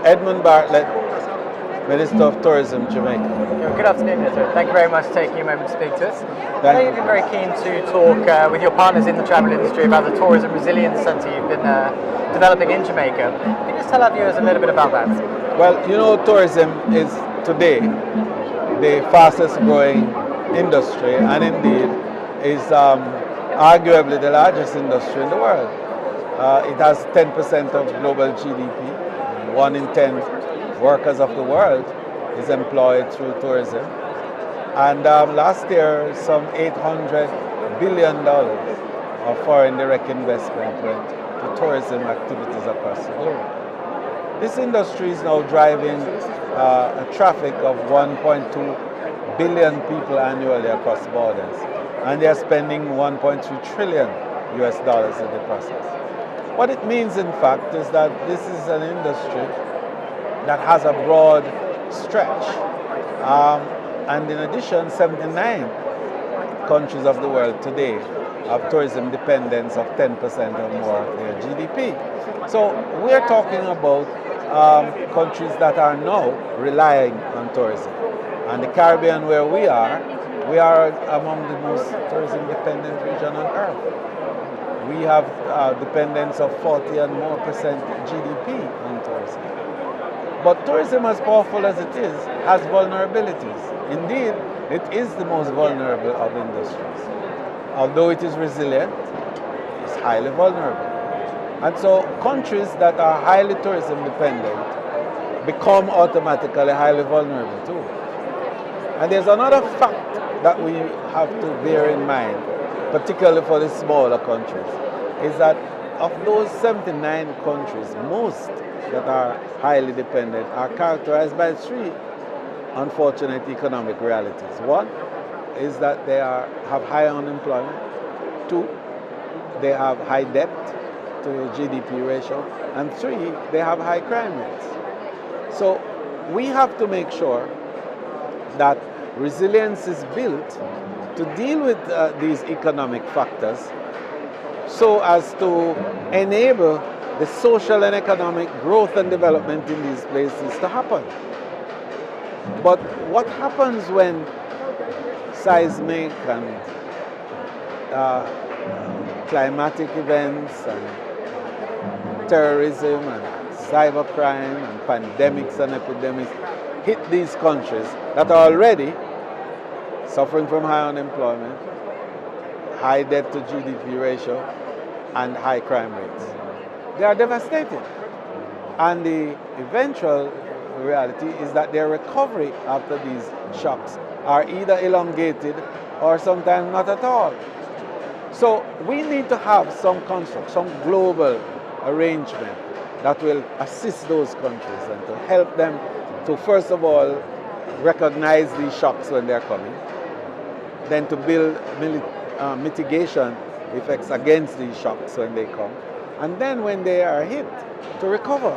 Edmund Bartlett, Minister of Tourism, Jamaica. Good afternoon, Minister. Thank you very much for taking a moment to speak to us. I know you. you've been very keen to talk with your partners in the travel industry about the Tourism Resilience Centre you've been developing in Jamaica. Can you just tell our viewers a little bit about that? Well, tourism is today the fastest growing industry, and indeed is arguably the largest industry in the world. It has 10% of global GDP. 1 in 10 workers of the world is employed through tourism. And last year, some $800 billion of foreign direct investment went to tourism activities across the globe. This industry is now driving a traffic of 1.2 billion people annually across borders, and they are spending 1.3 trillion US dollars in the process. What it means, in fact, is that this is an industry that has a broad stretch. And in addition, 79 countries of the world today have tourism dependence of 10% or more of their GDP. So we are talking about countries that are now relying on tourism. And the Caribbean, where we are among the most tourism dependent region on earth. We have dependence of 40 and more percent GDP on tourism. But tourism, as powerful as it is, has vulnerabilities. Indeed, it is the most vulnerable of industries. Although it is resilient, it's highly vulnerable. And so countries that are highly tourism dependent become automatically highly vulnerable too. And there's another fact that we have to bear in mind, particularly for the smaller countries, is that of those 79 countries, most that are highly dependent are characterized by 3 unfortunate economic realities. One is that they have high unemployment. 2, they have high debt to GDP ratio. And 3, they have high crime rates. So we have to make sure that resilience is built to deal with these economic factors so as to enable the social and economic growth and development in these places to happen. But what happens when seismic and climatic events and terrorism and cybercrime and pandemics and epidemics hit these countries that are already suffering from high unemployment, high debt to GDP ratio, and high crime rates? They are devastated. And the eventual reality is that their recovery after these shocks are either elongated or sometimes not at all. So we need to have some construct, some global arrangement that will assist those countries and to help them to, first of all, recognize these shocks when they're coming, then to build mitigation effects against these shocks when they come, and then when they are hit, to recover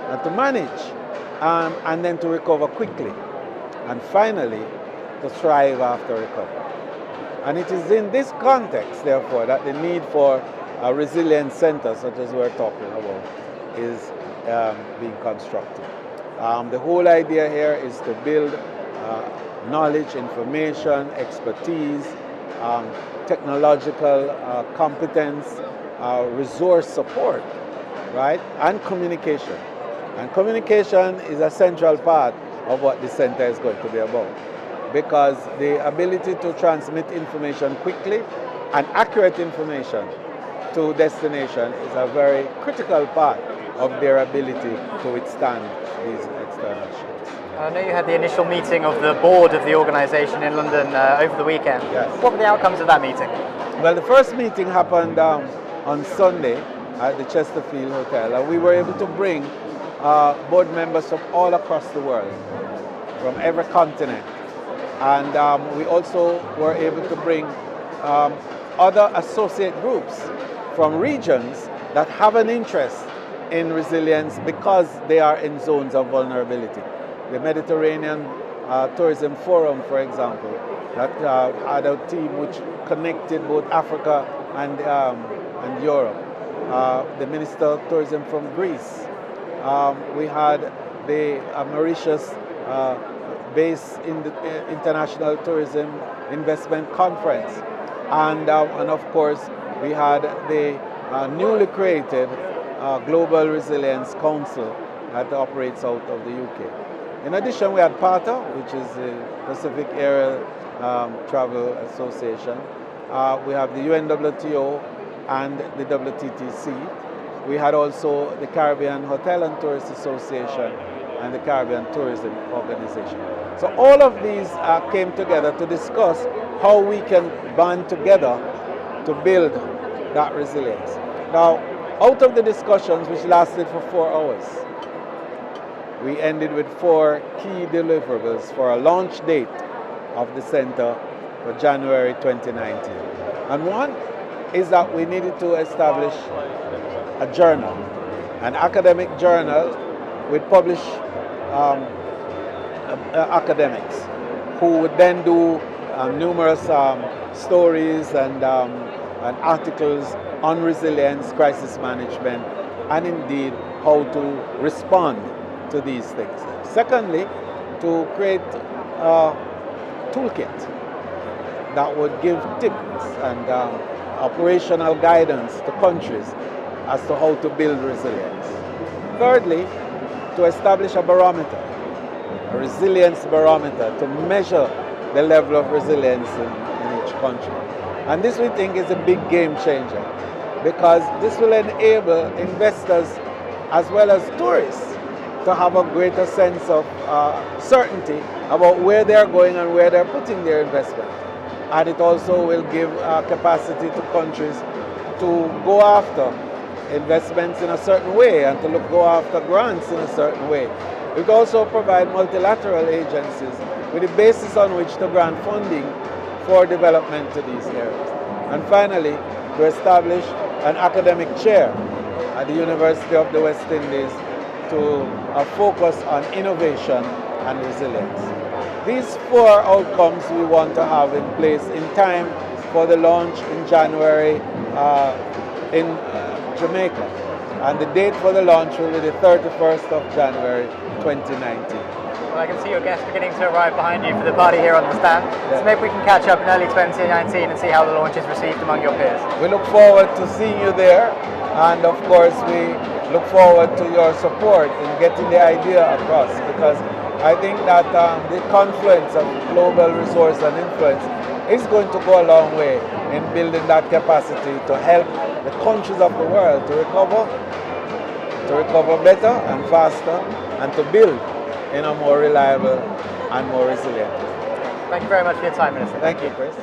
and to manage, and then to recover quickly, and finally to thrive after recovery. And it is in this context, therefore, that the need for a resilient center such as we're talking about is being constructed. The whole idea here is to build knowledge, information, expertise, technological competence, resource support, right, and communication. And communication is a central part of what the center is going to be about, because the ability to transmit information quickly and accurate information to destination is a very critical part of their ability to withstand these external shocks. I know you had the initial meeting of the board of the organisation in London over the weekend. Yes. What were the outcomes of that meeting? Well, the first meeting happened on Sunday at the Chesterfield Hotel, and we were able to bring board members from all across the world, from every continent. And we also were able to bring other associate groups from regions that have an interest in resilience because they are in zones of vulnerability. The Mediterranean Tourism Forum, for example, that had a team which connected both Africa and Europe. The Minister of Tourism from Greece. We had the Mauritius base in the International Tourism Investment Conference. And of course, we had the newly created Global Resilience Council that operates out of the UK. In addition, we had PATA, which is the Pacific Area Travel Association. We have the UNWTO and the WTTC. We had also the Caribbean Hotel and Tourist Association and the Caribbean Tourism Organization. So all of these came together to discuss how we can band together to build that resilience. Now, out of the discussions, which lasted for 4 hours, we ended with 4 key deliverables for a launch date of the center for January 2019. And one is that we needed to establish a journal, an academic journal with published academics who would then do numerous stories and articles on resilience, crisis management, and indeed how to respond to these things. Secondly, to create a toolkit that would give tips and operational guidance to countries as to how to build resilience. Thirdly, to establish a barometer, a resilience barometer to measure the level of resilience in each country. And this, we think, is a big game changer, because this will enable investors as well as tourists to have a greater sense of certainty about where they're going and where they're putting their investment. And it also will give capacity to countries to go after investments in a certain way and to go after grants in a certain way. It will also provide multilateral agencies with a basis on which to grant funding for development to these areas. And finally, to establish an academic chair at the University of the West Indies to focus on innovation and resilience. These 4 outcomes we want to have in place in time for the launch in January in Jamaica. And the date for the launch will be the 31st of January 2019. Well, I can see your guests beginning to arrive behind you for the party here on the stand. Yeah. So maybe we can catch up in early 2019 and see how the launch is received among your peers. We look forward to seeing you there, and of course we look forward to your support in getting the idea across, because I think that the confluence of global resource and influence is going to go a long way in building that capacity to help the countries of the world to recover better and faster, and to build in a more reliable and more resilient. Thank you very much for your time, Minister. Thank you, Chris.